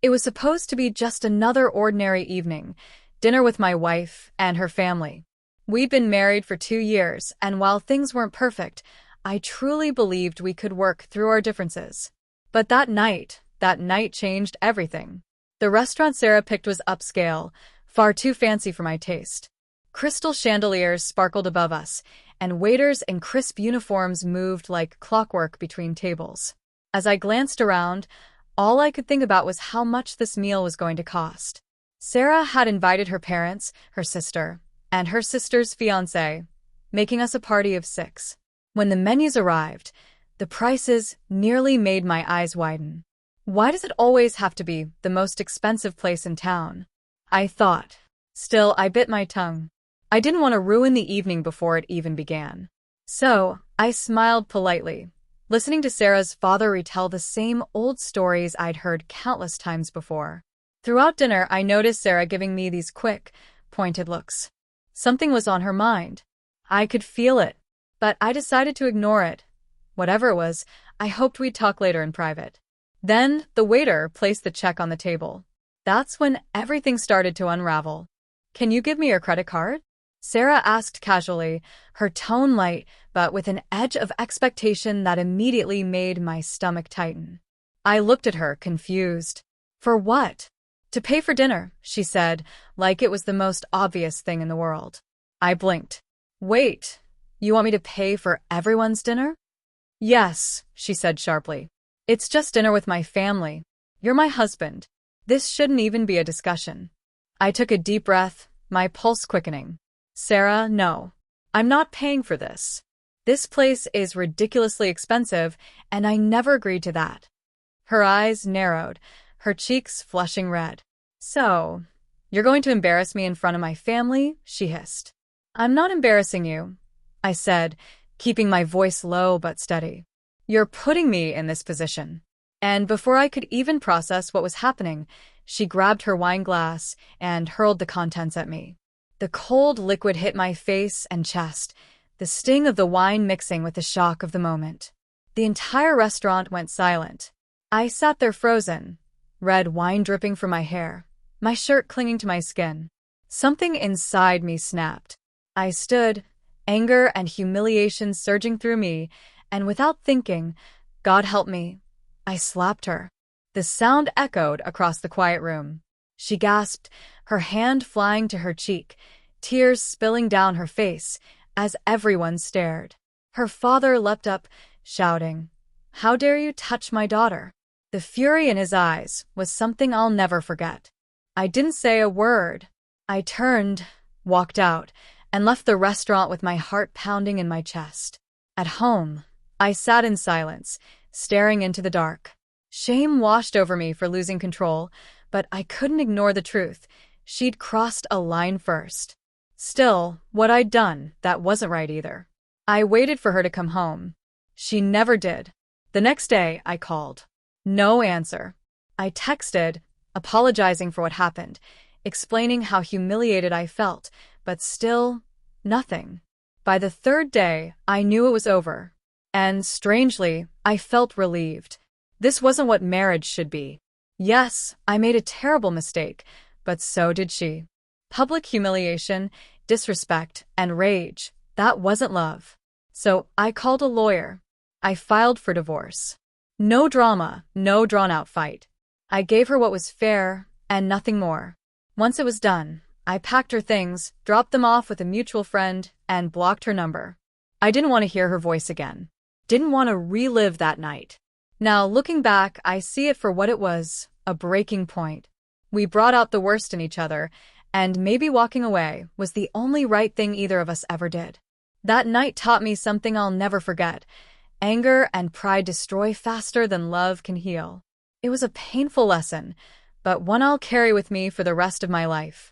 It was supposed to be just another ordinary evening, dinner with my wife and her family. We'd been married for 2 years, and while things weren't perfect, I truly believed we could work through our differences. But that night changed everything. The restaurant Sarah picked was upscale, far too fancy for my taste. Crystal chandeliers sparkled above us, and waiters in crisp uniforms moved like clockwork between tables. As I glanced around, all I could think about was how much this meal was going to cost. Sarah had invited her parents, her sister, and her sister's fiancé, making us a party of 6. When the menus arrived, the prices nearly made my eyes widen. Why does it always have to be the most expensive place in town? I thought. Still, I bit my tongue. I didn't want to ruin the evening before it even began. So, I smiled politely, listening to Sarah's father retell the same old stories I'd heard countless times before. Throughout dinner, I noticed Sarah giving me these quick, pointed looks. Something was on her mind. I could feel it, but I decided to ignore it. Whatever it was, I hoped we'd talk later in private. Then, the waiter placed the check on the table. That's when everything started to unravel. "Can you give me your credit card?" Sarah asked casually, her tone light, but with an edge of expectation that immediately made my stomach tighten. I looked at her, confused. "For what?" "To pay for dinner," she said, like it was the most obvious thing in the world. I blinked. "Wait, you want me to pay for everyone's dinner?" "Yes," she said sharply. "It's just dinner with my family. You're my husband. This shouldn't even be a discussion." I took a deep breath, my pulse quickening. "Sarah, no. I'm not paying for this. This place is ridiculously expensive, and I never agreed to that." Her eyes narrowed, her cheeks flushing red. "So, you're going to embarrass me in front of my family?" she hissed. "I'm not embarrassing you," I said, keeping my voice low but steady. "You're putting me in this position." And before I could even process what was happening, she grabbed her wine glass and hurled the contents at me. The cold liquid hit my face and chest, the sting of the wine mixing with the shock of the moment. The entire restaurant went silent. I sat there frozen, red wine dripping from my hair, my shirt clinging to my skin. Something inside me snapped. I stood, anger and humiliation surging through me, and without thinking, God help me, I slapped her. The sound echoed across the quiet room. She gasped, her hand flying to her cheek, tears spilling down her face, as everyone stared. Her father leapt up, shouting, "How dare you touch my daughter?" The fury in his eyes was something I'll never forget. I didn't say a word. I turned, walked out, and left the restaurant with my heart pounding in my chest. At home, I sat in silence, staring into the dark. Shame washed over me for losing control, but I couldn't ignore the truth. She'd crossed a line first. Still, what I'd done, that wasn't right either. I waited for her to come home. She never did. The next day, I called. No answer. I texted, apologizing for what happened, explaining how humiliated I felt, but still, nothing. By the third day, I knew it was over. And, strangely, I felt relieved. This wasn't what marriage should be. Yes, I made a terrible mistake, but so did she. Public humiliation, disrespect, and rage, that wasn't love. So I called a lawyer. I filed for divorce. No drama, no drawn-out fight. I gave her what was fair, and nothing more. Once it was done, I packed her things, dropped them off with a mutual friend, and blocked her number. I didn't want to hear her voice again. Didn't want to relive that night. Now, looking back, I see it for what it was, a breaking point. We brought out the worst in each other, and maybe walking away was the only right thing either of us ever did. That night taught me something I'll never forget. Anger and pride destroy faster than love can heal. It was a painful lesson, but one I'll carry with me for the rest of my life.